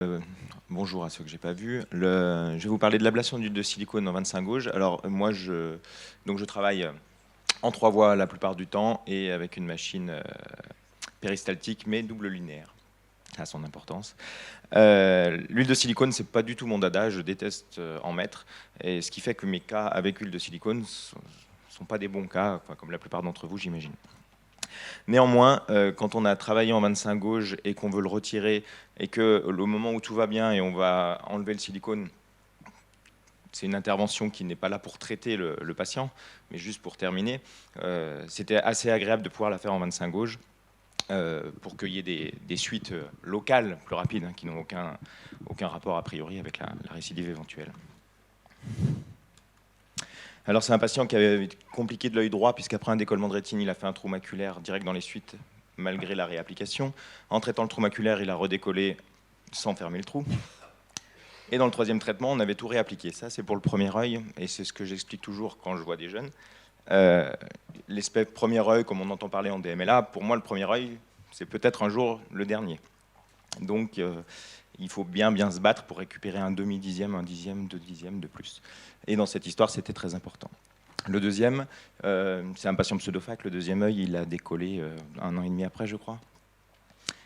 Euh, Bonjour à ceux que j'ai pas vus. Je vais vous parler de l'ablation d'huile de silicone en 25 gauges. Alors moi, je travaille en 3 voies la plupart du temps et avec une machine péristaltique mais double linéaire. Ça a son importance. L'huile de silicone, c'est pas du tout mon dada. Je déteste en mettre. Et ce qui fait que mes cas avec huile de silicone sont pas des bons cas, enfin, comme la plupart d'entre vous, j'imagine. Néanmoins, quand on a travaillé en 25 gauges et qu'on veut le retirer, et que au moment où tout va bien et on va enlever le silicone, c'est une intervention qui n'est pas là pour traiter le patient, mais juste pour terminer, c'était assez agréable de pouvoir la faire en 25 gauges pour qu'il y ait des suites locales plus rapides, qui n'ont aucun rapport a priori avec la récidive éventuelle. Alors c'est un patient qui avait compliqué de l'œil droit, puisqu'après un décollement de rétine, il a fait un trou maculaire direct dans les suites, malgré la réapplication. En traitant le trou maculaire, il a redécollé sans fermer le trou. Et dans le troisième traitement, on avait tout réappliqué. Ça, c'est pour le premier œil, et c'est ce que j'explique toujours quand je vois des jeunes. L'aspect premier œil, comme on entend parler en DMLA, pour moi, le premier œil, c'est peut-être un jour le dernier. Donc, il faut bien se battre pour récupérer un demi-dixième, un dixième, 2 dixièmes de plus. Et dans cette histoire, c'était très important. Le deuxième, c'est un patient pseudofac. Le deuxième œil, il a décollé 1 an et demi après, je crois.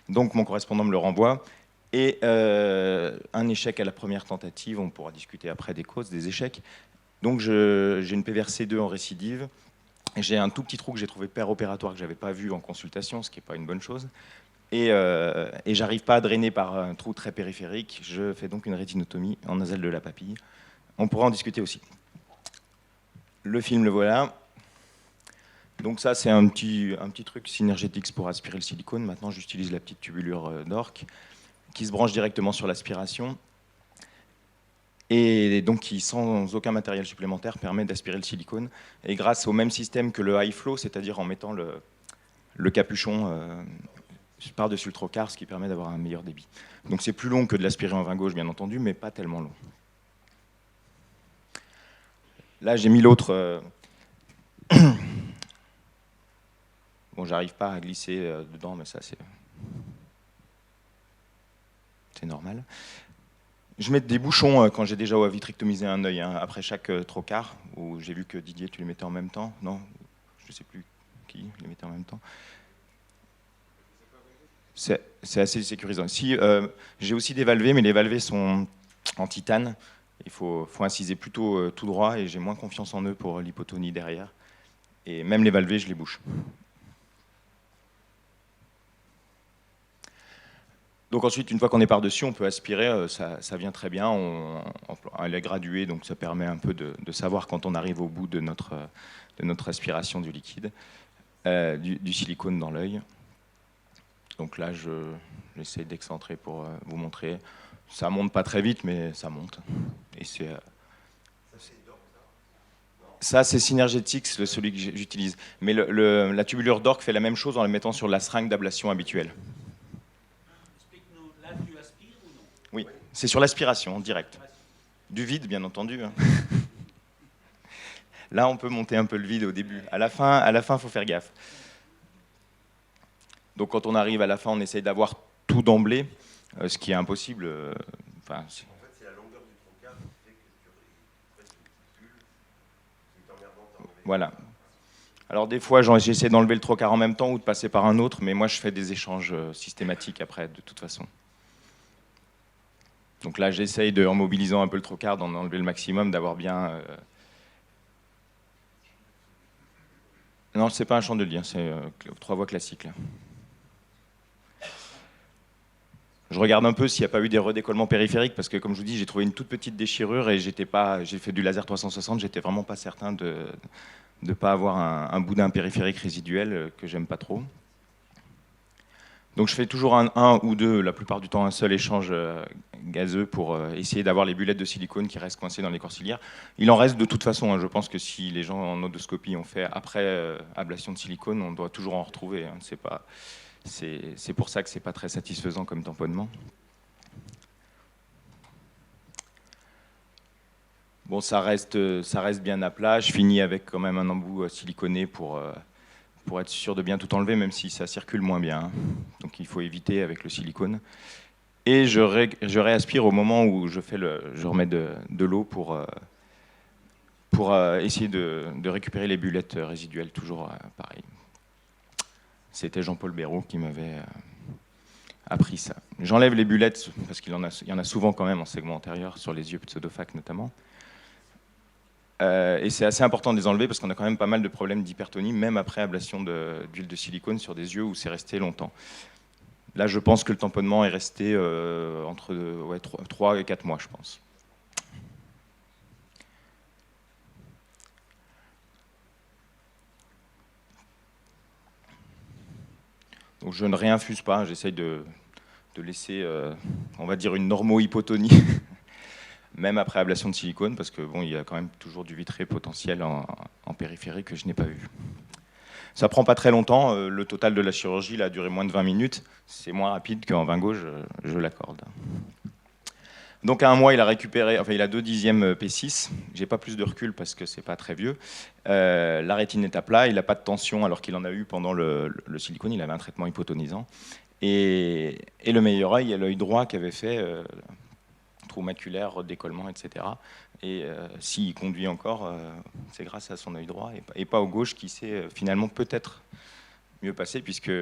Donc, mon correspondant me le renvoie. Et un échec à la première tentative, on pourra discuter après des causes, des échecs. Donc, j'ai une PVRC2 en récidive. J'ai un tout petit trou que j'ai trouvé péropératoire que je n'avais pas vu en consultation, ce qui n'est pas une bonne chose. Et j'arrive pas à drainer par un trou très périphérique. Je fais donc une rétinotomie en nasale de la papille. On pourra en discuter aussi. Le film, le voilà. Donc ça, c'est un petit truc Synergetics pour aspirer le silicone. Maintenant, j'utilise la petite tubulure d'Orc qui se branche directement sur l'aspiration et donc qui, sans aucun matériel supplémentaire, permet d'aspirer le silicone. Et grâce au même système que le high flow, c'est-à-dire en mettant le capuchon par-dessus le trocar, ce qui permet d'avoir un meilleur débit. Donc c'est plus long que de l'aspirer en 20 gauche, bien entendu, mais pas tellement long. Là, j'ai mis l'autre. Bon, j'arrive pas à glisser dedans, mais ça, c'est normal. Je mets des bouchons quand j'ai déjà vitrectomisé un œil, après chaque trocar, où j'ai vu que Didier, tu les mettais en même temps. Non, je ne sais plus qui les mettait en même temps. C'est assez sécurisant. Si, j'ai aussi des valvés, mais les valvés sont en titane. Il faut inciser plutôt tout droit et j'ai moins confiance en eux pour l'hypotonie derrière. Et même les valvés, je les bouche. Donc ensuite, une fois qu'on est par-dessus, on peut aspirer, ça vient très bien. Elle est graduée, donc ça permet un peu de savoir quand on arrive au bout de notre aspiration du liquide, du silicone dans l'œil. Donc là, j'essaie d'excentrer pour vous montrer. Ça monte pas très vite, mais ça monte. Et ça, c'est Synergetics, celui que j'utilise. Mais la tubulure d'Orc fait la même chose en la mettant sur la seringue d'ablation habituelle. Explique-nous, là tu aspires ou non? Oui, c'est sur l'aspiration, en direct. Du vide, bien entendu. Là, on peut monter un peu le vide au début. À la fin, faut faire gaffe. Donc, quand on arrive à la fin, on essaye d'avoir tout d'emblée, ce qui est impossible. En fait, c'est la longueur du trocar qui fait que tu presque une bulle qui est emmerdante à enlever. Voilà. Alors, des fois, j'essaie d'enlever le trocar en même temps ou de passer par un autre, mais moi, je fais des échanges systématiques après, de toute façon. Donc là, j'essaye, en mobilisant un peu le trocar, d'en enlever le maximum, d'avoir bien... Non, c'est pas un chandelier, c'est 3 voies classiques. Là. Je regarde un peu s'il n'y a pas eu des redécollements périphériques, parce que comme je vous dis, j'ai trouvé une toute petite déchirure et j'ai fait du laser 360, j'étais vraiment pas certain de ne pas avoir un boudin périphérique résiduel que j'aime pas trop. Donc je fais toujours un ou deux, la plupart du temps un seul échange gazeux pour essayer d'avoir les bullettes de silicone qui restent coincées dans les corps ciliaires. Il en reste de toute façon, je pense que si les gens en otoscopie ont fait après ablation de silicone, on doit toujours en retrouver. C'est pour ça que c'est pas très satisfaisant comme tamponnement. Bon, ça reste bien à plat. Je finis avec quand même un embout siliconé pour être sûr de bien tout enlever, même si ça circule moins bien. Donc il faut éviter avec le silicone. Et je réaspire au moment où je remets de l'eau pour essayer de récupérer les bullettes résiduelles, toujours pareil. C'était Jean-Paul Béraud qui m'avait appris ça. J'enlève les bullettes, parce qu'il y en a souvent quand même en segment antérieur, sur les yeux pseudophaques notamment. Et c'est assez important de les enlever, parce qu'on a quand même pas mal de problèmes d'hypertonie, même après ablation d'huile de silicone sur des yeux où c'est resté longtemps. Là, je pense que le tamponnement est resté entre 3 et 4 mois, je pense. Donc je ne réinfuse pas, j'essaye de laisser, on va dire, une normo-hypotonie, même après ablation de silicone, parce que bon, il y a quand même toujours du vitré potentiel en périphérie que je n'ai pas vu. Ça prend pas très longtemps, le total de la chirurgie là, a duré moins de 20 minutes, c'est moins rapide qu'en 20 gauche, je l'accorde. Donc à 1 mois, il a récupéré, enfin il a 2/10 P6, j'ai pas plus de recul parce que c'est pas très vieux. La rétine est à plat, il n'a pas de tension alors qu'il en a eu pendant le silicone, il avait un traitement hypotonisant. Et le meilleur œil est l'œil droit qui avait fait trou maculaire, décollement, etc. Et s'il conduit encore, c'est grâce à son œil droit et pas au gauche qui s'est finalement peut-être mieux passé puisqu'il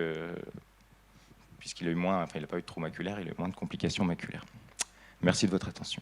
a eu moins, enfin il n'a pas eu de trou maculaire, il a eu moins de complications maculaires. Merci de votre attention.